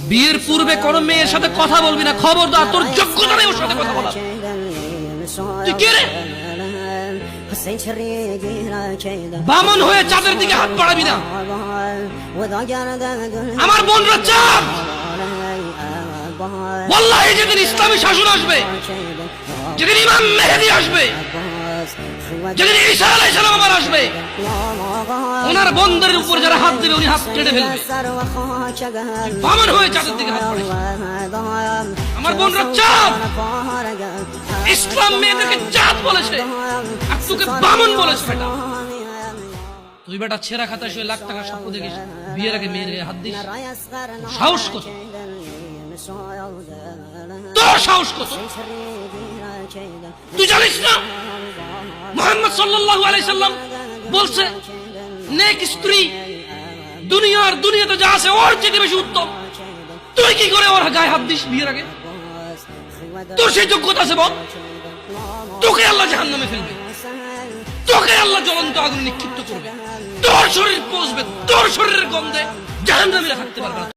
বিয়ের পূর্বে কোন মেয়ের সাথে কথা বলবি না, খবরদার, তোর যোগ্যতা নেই ওর সাথে কথা বলার। তুই কে রে? বামন হয়ে চাঁদের দিকে হাত বাড়াবি না। আমার বোনরা চাঁদ। ওয়াল্লাহি যেদিন ইসলামী শাসন আসবে, যেদিন ইমাম মেহেদী আসবে, যেদিন ঈসা আলাইহিস সালাম আবার আসবে, ওনার বন্ধের উপর যারা হাত দেবে উনি হাত কেটে ফেলবে। বামন হয়ে চাঁদের দিকে হাত বাড়াবি। আমার বোনরা চাঁদ। ইসলাম মেয়েদেরকে চাঁদ বলেছে আর তোকে বামন বলেছে। বেটা তুই বেটা ছেঁড়া খাতা শুয়ে লাখ টাকা স্বপ্ন দেখিস, বিয়ের আগে মেয়ের গায়ে হাত দিস। সাহস কত? তোর সাহস কত? তুই জানিস না মুহাম্মদ সাল্লাল্লাহু আলাইহি সাল্লাম বলছে নেক স্ত্রী দুনিয়াতে যা আছে ওর চেয়ে বেশি উত্তম। তুই কি করে ওর গায়ে হাত দিস বিয়ের আগে? তোর সেই যোগ্যতা আছে বল? তোকে আল্লাহ জাহান্নামে ফেলবে, তোকে আল্লাহ জ্বলন্ত আগুনে নিক্ষিপ্ত করবে, তোর শরীর পচবে, তোর শরীরের গন্ধে জাহান্নামীরা থাকতে পারবে না।